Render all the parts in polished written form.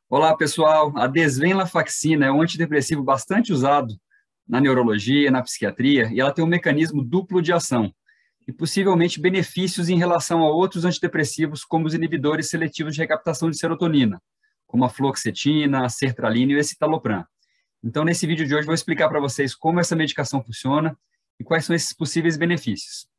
Olá, pessoal. A desvenlafaxina é um antidepressivo bastante usado na neurologia, na psiquiatria, e ela tem um mecanismo duplo de ação e possivelmente benefícios em relação a outros antidepressivos, como os inibidores seletivos de recaptação de serotonina, como a fluoxetina, a sertralina e o escitalopram. Então, nesse vídeo de hoje, vou explicar para vocês como essa medicação funciona e quais são esses possíveis benefícios.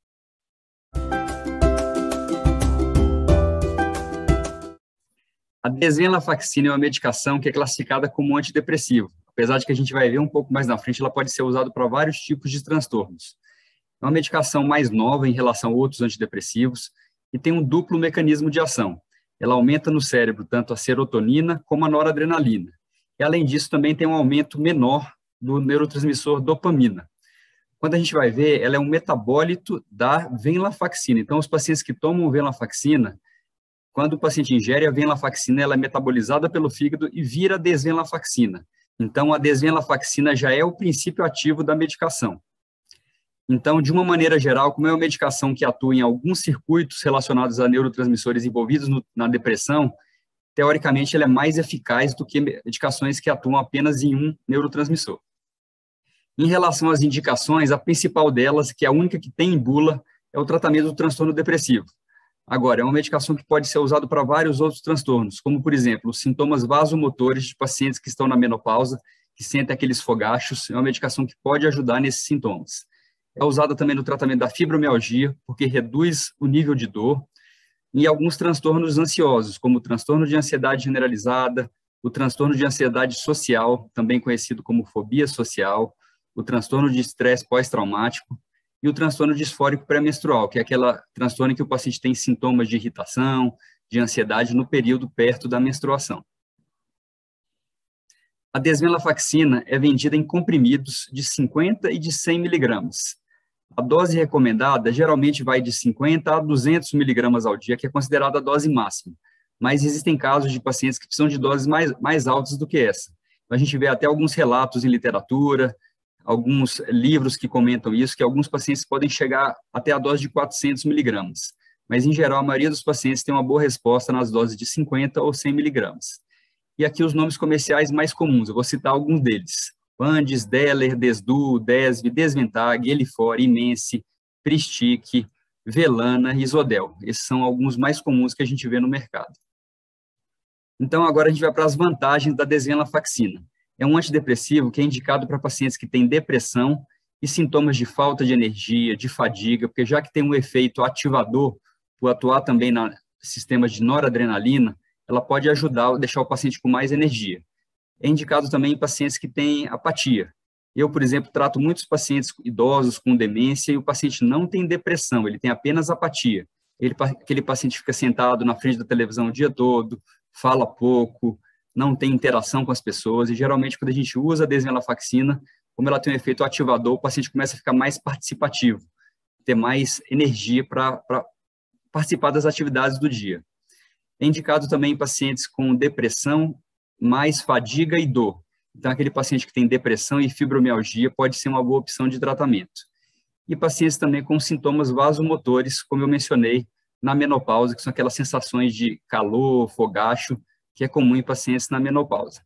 A desvenlafaxina é uma medicação que é classificada como antidepressivo. Apesar de que a gente vai ver um pouco mais na frente, ela pode ser usada para vários tipos de transtornos. É uma medicação mais nova em relação a outros antidepressivos e tem um duplo mecanismo de ação. Ela aumenta no cérebro tanto a serotonina como a noradrenalina. E, além disso, também tem um aumento menor do neurotransmissor dopamina. Quando a gente vai ver, ela é um metabólito da venlafaxina. Então, os pacientes que tomam venlafaxina, quando o paciente ingere a venlafaxina, ela é metabolizada pelo fígado e vira desvenlafaxina. Então, a desvenlafaxina já é o princípio ativo da medicação. Então, de uma maneira geral, como é uma medicação que atua em alguns circuitos relacionados a neurotransmissores envolvidos na depressão, teoricamente ela é mais eficaz do que medicações que atuam apenas em um neurotransmissor. Em relação às indicações, a principal delas, que é a única que tem em bula, é o tratamento do transtorno depressivo. Agora, é uma medicação que pode ser usada para vários outros transtornos, como, por exemplo, os sintomas vasomotores de pacientes que estão na menopausa, que sentem aqueles fogachos. É uma medicação que pode ajudar nesses sintomas. É usada também no tratamento da fibromialgia, porque reduz o nível de dor, e alguns transtornos ansiosos, como o transtorno de ansiedade generalizada, o transtorno de ansiedade social, também conhecido como fobia social, o transtorno de estresse pós-traumático, e o transtorno disfórico pré-menstrual, que é aquela transtorno em que o paciente tem sintomas de irritação, de ansiedade no período perto da menstruação. A desvenlafaxina é vendida em comprimidos de 50 e de 100 miligramas. A dose recomendada geralmente vai de 50 a 200 miligramas ao dia, que é considerada a dose máxima. Mas existem casos de pacientes que precisam de doses mais altas do que essa. A gente vê até alguns relatos em literatura, alguns livros que comentam isso, que alguns pacientes podem chegar até a dose de 400 miligramas. Mas, em geral, a maioria dos pacientes tem uma boa resposta nas doses de 50 ou 100 miligramas. E aqui os nomes comerciais mais comuns, eu vou citar alguns deles. Andes, Deller, Desdu, Desv, Desventag, Elifor, Imense, Pristic, Velana e Isodel. Esses são alguns mais comuns que a gente vê no mercado. Então, agora a gente vai para as vantagens da desvenlafaxina. É um antidepressivo que é indicado para pacientes que têm depressão e sintomas de falta de energia, de fadiga, porque já que tem um efeito ativador, por atuar também no sistema de noradrenalina, ela pode ajudar a deixar o paciente com mais energia. É indicado também em pacientes que têm apatia. Eu, por exemplo, trato muitos pacientes idosos com demência e o paciente não tem depressão, ele tem apenas apatia. Aquele paciente fica sentado na frente da televisão o dia todo, fala pouco, não tem interação com as pessoas, e geralmente quando a gente usa a desvenlafaxina, como ela tem um efeito ativador, o paciente começa a ficar mais participativo, ter mais energia para participar das atividades do dia. É indicado também em pacientes com depressão, mais fadiga e dor. Então, aquele paciente que tem depressão e fibromialgia pode ser uma boa opção de tratamento. E pacientes também com sintomas vasomotores, como eu mencionei, na menopausa, que são aquelas sensações de calor, fogacho, que é comum em pacientes na menopausa.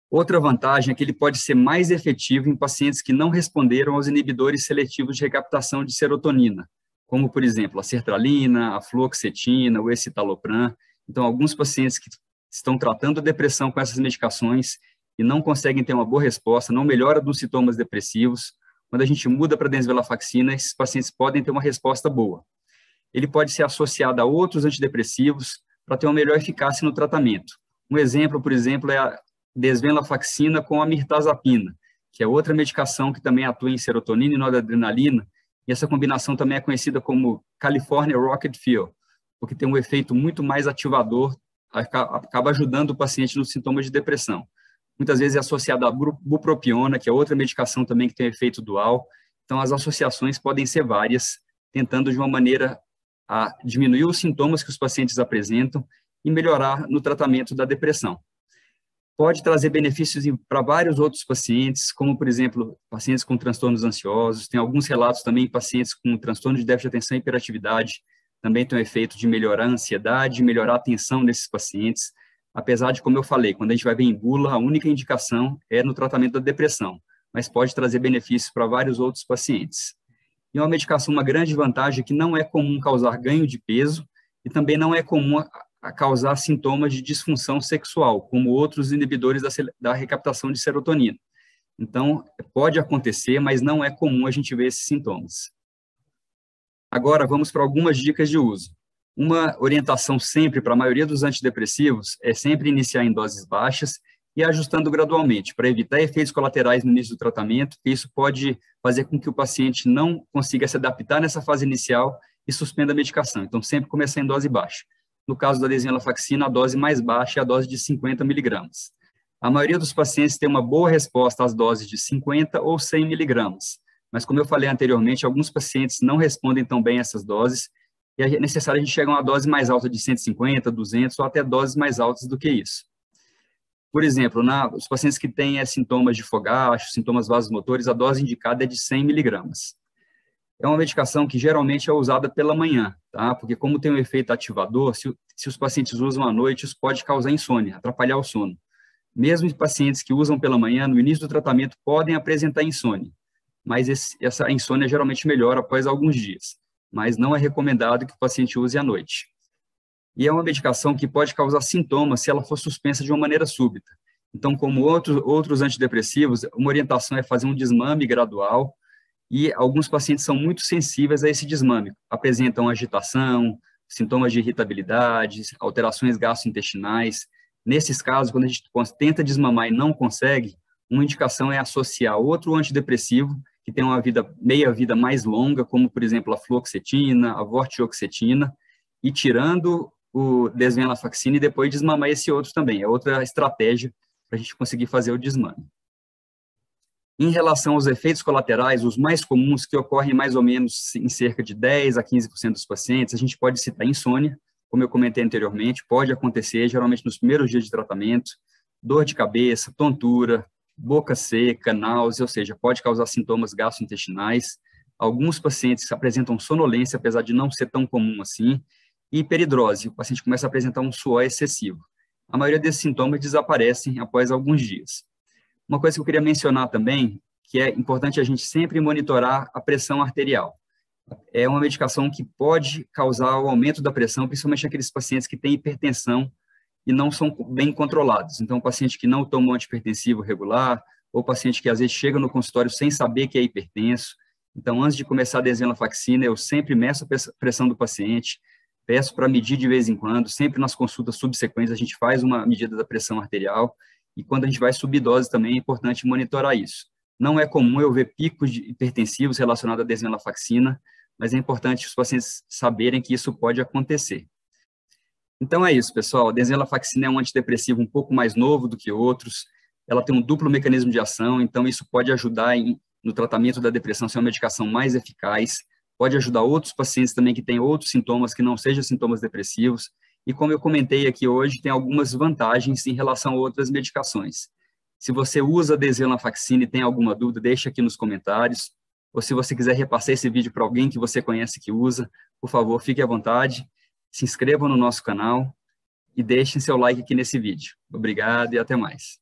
Outra vantagem é que ele pode ser mais efetivo em pacientes que não responderam aos inibidores seletivos de recaptação de serotonina, como, por exemplo, a sertralina, a fluoxetina, o escitalopram. Então, alguns pacientes que estão tratando a depressão com essas medicações e não conseguem ter uma boa resposta, não melhora dos sintomas depressivos. Quando a gente muda para a desvenlafaxina, esses pacientes podem ter uma resposta boa. Ele pode ser associado a outros antidepressivos para ter uma melhor eficácia no tratamento. Um exemplo, por exemplo, é a desvenlafaxina com a mirtazapina, que é outra medicação que também atua em serotonina e noradrenalina, e essa combinação também é conhecida como California Rocket Fuel, porque tem um efeito muito mais ativador, acaba ajudando o paciente nos sintomas de depressão. Muitas vezes é associada à bupropiona, que é outra medicação também que tem efeito dual. Então, as associações podem ser várias, tentando de uma maneira a diminuir os sintomas que os pacientes apresentam e melhorar no tratamento da depressão. Pode trazer benefícios para vários outros pacientes, como, por exemplo, pacientes com transtornos ansiosos. Tem alguns relatos também em pacientes com transtorno de déficit de atenção e hiperatividade, também tem o efeito de melhorar a ansiedade, melhorar a atenção desses pacientes. apesar de, como eu falei, quando a gente vai ver em bula, a única indicação é no tratamento da depressão, mas pode trazer benefícios para vários outros pacientes. E uma medicação, uma grande vantagem é que não é comum causar ganho de peso e também não é comum a causar sintomas de disfunção sexual, como outros inibidores da recaptação de serotonina. Então, pode acontecer, mas não é comum a gente ver esses sintomas. Agora, vamos para algumas dicas de uso. Uma orientação sempre para a maioria dos antidepressivos é sempre iniciar em doses baixas e ajustando gradualmente, para evitar efeitos colaterais no início do tratamento, que isso pode fazer com que o paciente não consiga se adaptar nessa fase inicial e suspenda a medicação. Então, sempre começar em dose baixa. No caso da desvenlafaxina, a dose mais baixa é a dose de 50 miligramas. A maioria dos pacientes tem uma boa resposta às doses de 50 ou 100 miligramas, mas como eu falei anteriormente, alguns pacientes não respondem tão bem a essas doses e é necessário a gente chegar a uma dose mais alta de 150, 200 ou até doses mais altas do que isso. Por exemplo, os pacientes que têm sintomas de fogacho, sintomas vasomotores, a dose indicada é de 100 miligramas. É uma medicação que geralmente é usada pela manhã, tá? Porque como tem um efeito ativador, se os pacientes usam à noite, isso pode causar insônia, atrapalhar o sono. Mesmo em pacientes que usam pela manhã, no início do tratamento, podem apresentar insônia, mas essa insônia geralmente melhora após alguns dias, mas não é recomendado que o paciente use à noite. E é uma medicação que pode causar sintomas se ela for suspensa de uma maneira súbita. Então, como outros antidepressivos, uma orientação é fazer um desmame gradual, e alguns pacientes são muito sensíveis a esse desmame, apresentam agitação, sintomas de irritabilidade, alterações gastrointestinais. Nesses casos, quando a gente tenta desmamar e não consegue, uma indicação é associar outro antidepressivo que tem uma meia-vida mais longa, como, por exemplo, a fluoxetina, a vortioxetina, e tirando o desvenlafaxina e depois desmamar esse outro também. É outra estratégia para a gente conseguir fazer o desmame. Em relação aos efeitos colaterais, os mais comuns, que ocorrem mais ou menos em cerca de 10 a 15% dos pacientes, a gente pode citar insônia, como eu comentei anteriormente, pode acontecer geralmente nos primeiros dias de tratamento, dor de cabeça, tontura, boca seca, náusea, ou seja, pode causar sintomas gastrointestinais. Alguns pacientes apresentam sonolência, apesar de não ser tão comum assim, e hiperidrose, o paciente começa a apresentar um suor excessivo. A maioria desses sintomas desaparecem após alguns dias. Uma coisa que eu queria mencionar também, que é importante a gente sempre monitorar a pressão arterial. É uma medicação que pode causar o aumento da pressão, principalmente naqueles pacientes que têm hipertensão e não são bem controlados. Então, paciente que não toma um antihipertensivo regular, ou paciente que às vezes chega no consultório sem saber que é hipertenso. Então, antes de começar a desvenlafaxina, eu sempre meço a pressão do paciente, peço para medir de vez em quando, sempre nas consultas subsequentes a gente faz uma medida da pressão arterial, e quando a gente vai subir dose também é importante monitorar isso. Não é comum eu ver picos de hipertensivos relacionados à desvenlafaxina, mas é importante os pacientes saberem que isso pode acontecer. Então é isso, pessoal. A desvenlafaxina é um antidepressivo um pouco mais novo do que outros, ela tem um duplo mecanismo de ação, então isso pode ajudar no tratamento da depressão, ser uma medicação mais eficaz, pode ajudar outros pacientes também que têm outros sintomas que não sejam sintomas depressivos, e como eu comentei aqui hoje, tem algumas vantagens em relação a outras medicações. Se você usa a desvenlafaxina e tem alguma dúvida, deixa aqui nos comentários, ou se você quiser repassar esse vídeo para alguém que você conhece que usa, por favor, fique à vontade, se inscrevam no nosso canal e deixem seu like aqui nesse vídeo. Obrigado e até mais.